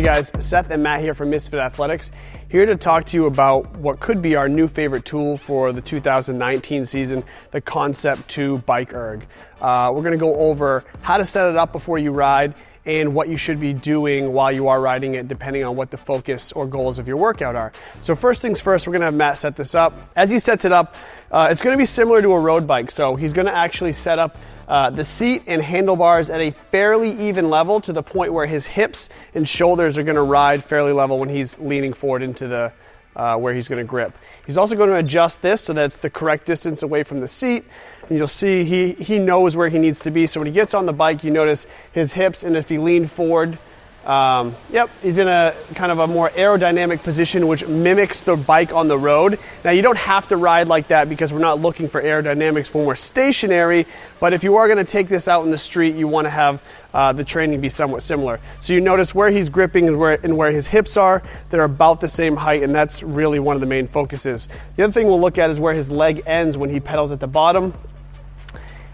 Hey guys, Seth and Matt here from Misfit Athletics, here to talk to you about what could be our new favorite tool for the 2019 season, the Concept 2 Bike Erg. We're going to go over how to set it up before you ride and what you should be doing while you are riding it, depending on what the focus or goals of your workout are. So first things first, we're going to have Matt set this up. As he sets it up, it's going to be similar to a road bike. So he's going to actually set up the seat and handlebars at a fairly even level to the point where his hips and shoulders are going to ride fairly level when he's leaning forward into the where he's going to grip. He's also going to adjust this so that it's the correct distance away from the seat. And you'll see he knows where he needs to be. So when he gets on the bike, you notice his hips, and if he leaned forward, he's in a kind of a more aerodynamic position which mimics the bike on the road. Now you don't have to ride like that because we're not looking for aerodynamics when we're stationary, but if you are going to take this out in the street, you want to have the training be somewhat similar. So you notice where he's gripping and where his hips are, they're about the same height, and that's really one of the main focuses. The other thing we'll look at is where his leg ends when he pedals at the bottom.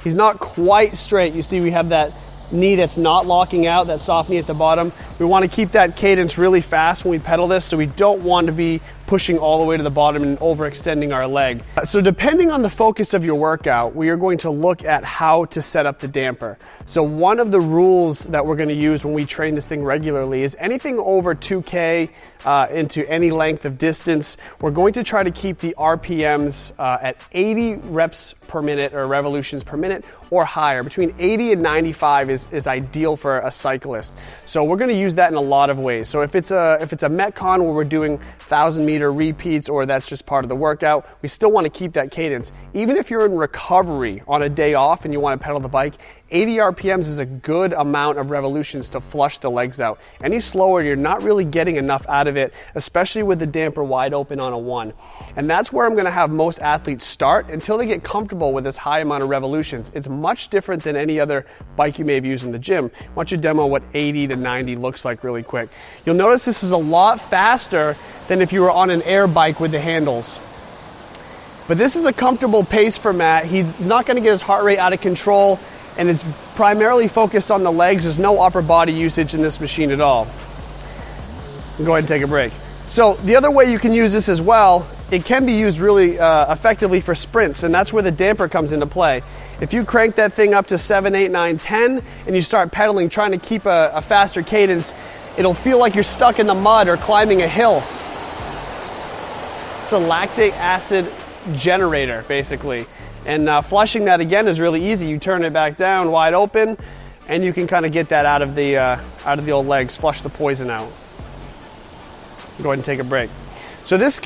He's not quite straight. You see we have that knee that's not locking out, that soft knee at the bottom. We want to keep that cadence really fast when we pedal this, so we don't want to be pushing all the way to the bottom and overextending our leg. So depending on the focus of your workout, we are going to look at how to set up the damper. So one of the rules that we're going to use when we train this thing regularly is anything over 2K into any length of distance, we're going to try to keep the RPMs at 80 reps per minute or revolutions per minute or higher. Between 80 and 95 is ideal for a cyclist. So we're going to use that in a lot of ways. So if it's a Metcon where we're doing 1,000-meter repeats, or that's just part of the workout, we still want to keep that cadence. Even if you're in recovery on a day off and you want to pedal the bike, 80 RPMs is a good amount of revolutions to flush the legs out. Any slower, you're not really getting enough out of it, especially with the damper wide open on a 1. And that's where I'm going to have most athletes start until they get comfortable with this high amount of revolutions. It's much different than any other bike you may have used in the gym. Why don't you demo what 80 to 90 looks like really quick. You'll notice this is a lot faster than if you were on an air bike with the handles. But this is a comfortable pace for Matt. He's not going to get his heart rate out of control, and it's primarily focused on the legs. There's no upper body usage in this machine at all. Go ahead and take a break. So the other way you can use this as well, it can be used really effectively for sprints, and that's where the damper comes into play. If you crank that thing up to 7, 8, 9, 10, and you start pedaling, trying to keep a faster cadence, it'll feel like you're stuck in the mud or climbing a hill. It's a lactic acid generator, basically. And flushing that again is really easy. You turn it back down wide open, and you can kind of get that out of the old legs, flush the poison out. Go ahead and take a break. So this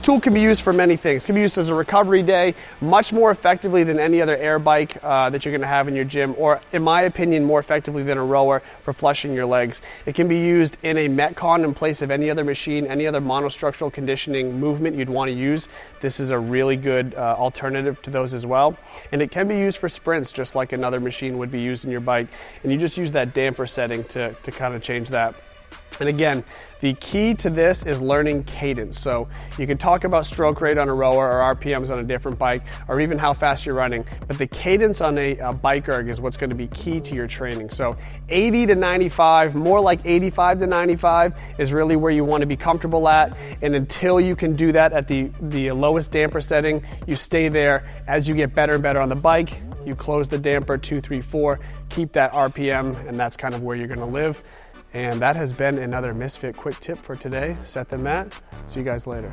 tool can be used for many things. It can be used as a recovery day, much more effectively than any other air bike that you're going to have in your gym, or in my opinion, more effectively than a rower for flushing your legs. It can be used in a Metcon in place of any other machine, any other monostructural conditioning movement you'd want to use. This is a really good alternative to those as well. And it can be used for sprints, just like another machine would be used in your bike. And you just use that damper setting to kind of change that. And again, the key to this is learning cadence. So you can talk about stroke rate on a rower or RPMs on a different bike, or even how fast you're running, but the cadence on a bike erg is what's going to be key to your training. So 80 to 95, more like 85 to 95 is really where you want to be comfortable at. And until you can do that at the lowest damper setting, you stay there. As you get better and better on the bike, you close the damper 2, 3, 4, keep that RPM, and that's kind of where you're going to live. And that has been another Misfit quick tip for today. Seth and Matt, see you guys later.